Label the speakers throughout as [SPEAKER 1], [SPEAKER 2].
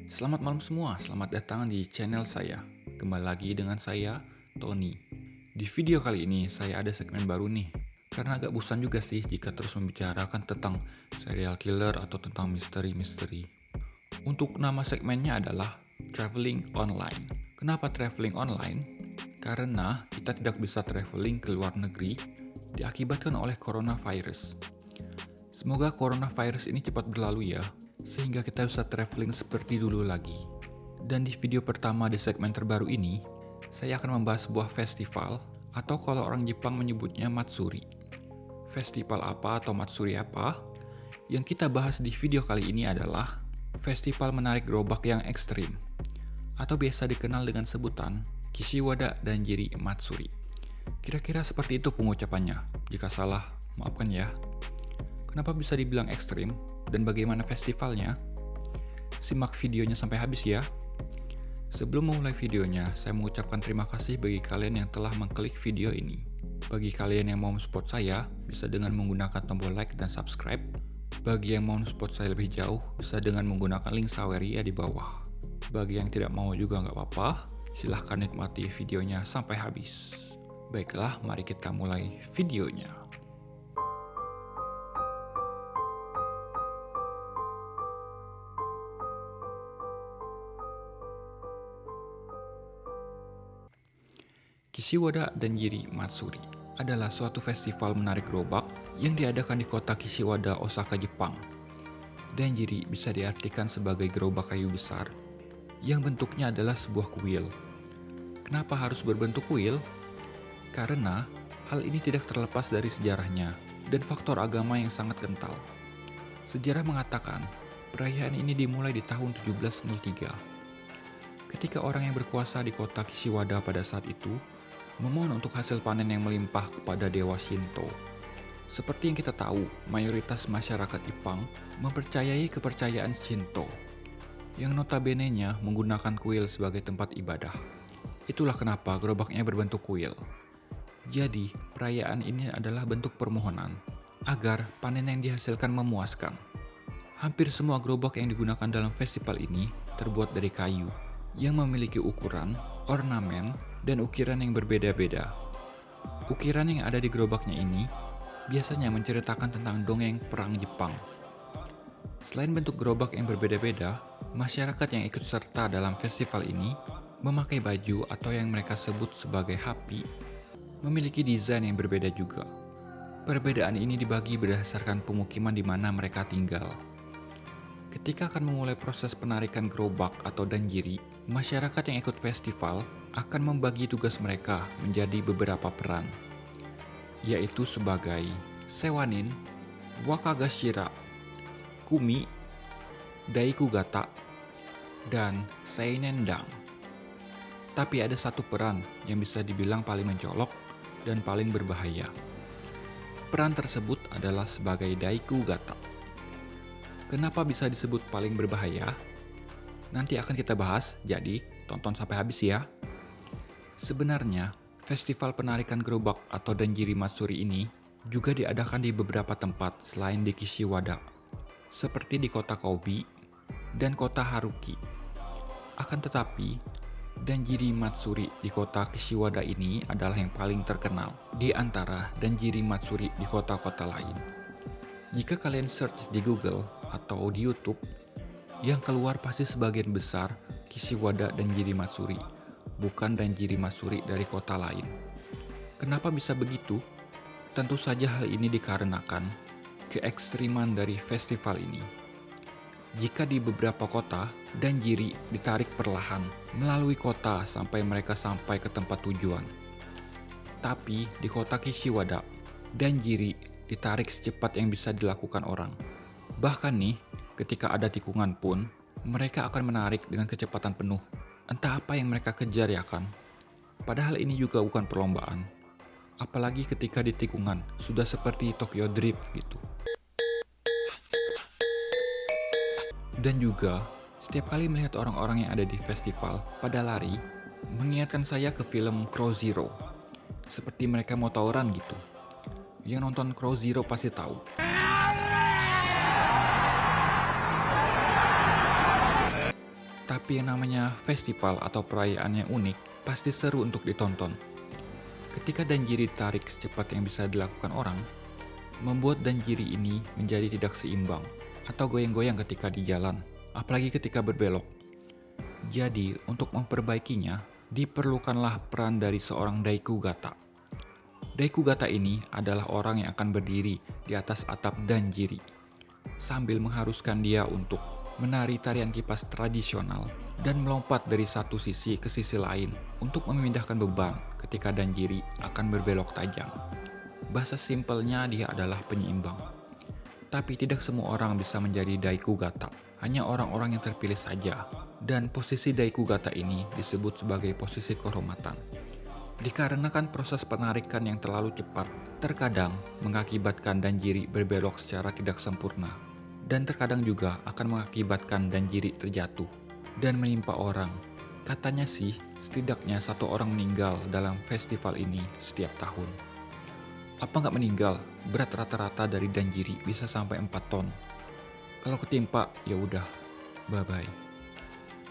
[SPEAKER 1] Selamat malam semua, selamat datang di channel saya. Kembali lagi dengan saya, Tony. Di video kali ini saya ada segmen baru nih. Karena agak bosan juga sih jika terus membicarakan tentang serial killer atau tentang misteri-misteri. Untuk nama segmennya adalah Traveling Online. Kenapa traveling online? Karena kita tidak bisa traveling ke luar negeri diakibatkan oleh coronavirus. Semoga coronavirus ini cepat berlalu ya, sehingga kita bisa traveling seperti dulu lagi. Dan di video pertama di segmen terbaru ini, saya akan membahas sebuah festival, atau kalau orang Jepang menyebutnya Matsuri. Festival apa atau Matsuri apa? Yang kita bahas di video kali ini adalah festival menarik gerobak yang ekstrim, atau biasa dikenal dengan sebutan Kishiwada Danjiri Matsuri. Kira-kira seperti itu pengucapannya. Jika salah, maafkan ya. Kenapa bisa dibilang ekstrim dan bagaimana festivalnya? Simak videonya sampai habis ya. Sebelum memulai videonya, saya mengucapkan terima kasih bagi kalian yang telah mengklik video ini. Bagi kalian yang mau support saya, bisa dengan menggunakan tombol like dan subscribe. Bagi yang mau support saya lebih jauh, bisa dengan menggunakan link Saweria di bawah. Bagi yang tidak mau juga nggak apa-apa, silahkan nikmati videonya sampai habis. Baiklah, mari kita mulai videonya. Kishiwada Danjiri Matsuri adalah suatu festival menarik gerobak yang diadakan di kota Kishiwada, Osaka, Jepang. Danjiri bisa diartikan sebagai gerobak kayu besar yang bentuknya adalah sebuah kuil. Kenapa harus berbentuk kuil? Karena hal ini tidak terlepas dari sejarahnya dan faktor agama yang sangat kental. Sejarah mengatakan perayaan ini dimulai di tahun 1703. Ketika orang yang berkuasa di kota Kishiwada pada saat itu memohon untuk hasil panen yang melimpah kepada dewa Shinto. Seperti yang kita tahu, mayoritas masyarakat Jepang mempercayai kepercayaan Shinto, yang notabene-nya menggunakan kuil sebagai tempat ibadah. Itulah kenapa gerobaknya berbentuk kuil. Jadi, perayaan ini adalah bentuk permohonan agar panen yang dihasilkan memuaskan. Hampir semua gerobak yang digunakan dalam festival ini terbuat dari kayu, yang memiliki ukuran, ornamen, dan ukiran yang berbeda-beda. Ukiran yang ada di gerobaknya ini biasanya menceritakan tentang dongeng perang Jepang. Selain bentuk gerobak yang berbeda-beda, masyarakat yang ikut serta dalam festival ini memakai baju atau yang mereka sebut sebagai hapi, memiliki desain yang berbeda juga. Perbedaan ini dibagi berdasarkan pemukiman di mana mereka tinggal. Ketika akan memulai proses penarikan gerobak atau danjiri, masyarakat yang ikut festival akan membagi tugas mereka menjadi beberapa peran, yaitu sebagai Sewanin, Wakagashira, Kumi, Daikugata, dan Seinendang. Tapi ada satu peran yang bisa dibilang paling mencolok dan paling berbahaya. Peran tersebut adalah sebagai Daikugata. Kenapa bisa disebut paling berbahaya? Nanti akan kita bahas, jadi tonton sampai habis ya. Sebenarnya, festival penarikan gerobak atau Danjiri Matsuri ini juga diadakan di beberapa tempat selain di Kishiwada, seperti di kota Kobe dan kota Haruki. Akan tetapi, Danjiri Matsuri di kota Kishiwada ini adalah yang paling terkenal di antara Danjiri Matsuri di kota-kota lain. Jika kalian search di Google atau di YouTube, yang keluar pasti sebagian besar Kishiwada Danjiri Matsuri, bukan Danjiri Matsuri dari kota lain. Kenapa bisa begitu? Tentu saja hal ini dikarenakan keekstriman dari festival ini. Jika di beberapa kota, danjiri ditarik perlahan melalui kota sampai mereka sampai ke tempat tujuan. Tapi di kota Kishiwada, danjiri ditarik secepat yang bisa dilakukan orang. Bahkan nih, ketika ada tikungan pun, mereka akan menarik dengan kecepatan penuh. Entah apa yang mereka kejar ya kan? Padahal ini juga bukan perlombaan. Apalagi ketika di tikungan, sudah seperti Tokyo Drift gitu. Dan juga, setiap kali melihat orang-orang yang ada di festival pada lari, mengingatkan saya ke film Crow Zero. Seperti mereka mau tawuran gitu. Yang nonton Crow Zero pasti tahu. Tapi yang namanya festival atau perayaan yang unik pasti seru untuk ditonton. Ketika danjiri ditarik secepat yang bisa dilakukan orang, membuat danjiri ini menjadi tidak seimbang atau goyang-goyang ketika di jalan, apalagi ketika berbelok. Jadi, untuk memperbaikinya, diperlukanlah peran dari seorang daikugata. Daikugata ini adalah orang yang akan berdiri di atas atap danjiri, sambil mengharuskan dia untuk menari tarian kipas tradisional dan melompat dari satu sisi ke sisi lain untuk memindahkan beban ketika danjiri akan berbelok tajam. Bahasa simpelnya dia adalah penyeimbang. Tapi tidak semua orang bisa menjadi daikugata, hanya orang-orang yang terpilih saja. Dan posisi daikugata ini disebut sebagai posisi kehormatan. Dikarenakan proses penarikan yang terlalu cepat, terkadang mengakibatkan danjiri berbelok secara tidak sempurna. Dan terkadang juga akan mengakibatkan danjiri terjatuh dan menimpa orang. Katanya sih, setidaknya 1 orang meninggal dalam festival ini setiap tahun. Apa nggak meninggal? Berat rata-rata dari danjiri bisa sampai 4 ton. Kalau ketimpa, ya udah, bye-bye.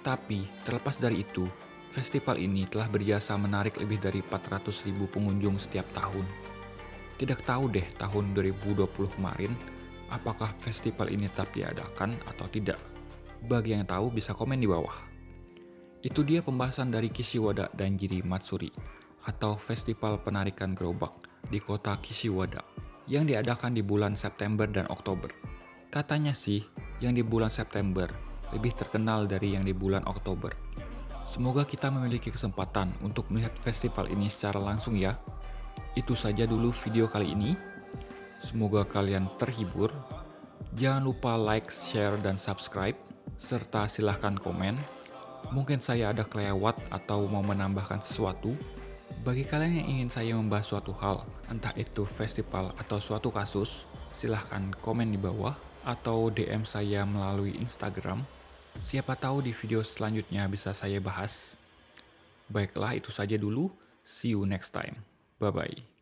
[SPEAKER 1] Tapi, terlepas dari itu, festival ini telah berjasa menarik lebih dari 400.000 pengunjung setiap tahun. Tidak tahu deh tahun 2020 kemarin, apakah festival ini tetap diadakan atau tidak? Bagi yang tahu bisa komen di bawah. Itu dia pembahasan dari Kishiwada Danjiri Matsuri atau Festival Penarikan Gerobak di kota Kishiwada yang diadakan di bulan September dan Oktober. Katanya sih yang di bulan September lebih terkenal dari yang di bulan Oktober. Semoga kita memiliki kesempatan untuk melihat festival ini secara langsung ya. Itu saja dulu video kali ini. Semoga kalian terhibur. Jangan lupa like, share, dan subscribe, serta silahkan komen. Mungkin saya ada kelewat atau mau menambahkan sesuatu. Bagi kalian yang ingin saya membahas suatu hal, entah itu festival atau suatu kasus, silahkan komen di bawah atau DM saya melalui Instagram. Siapa tahu di video selanjutnya bisa saya bahas. Baiklah, itu saja dulu. See you next time. Bye-bye.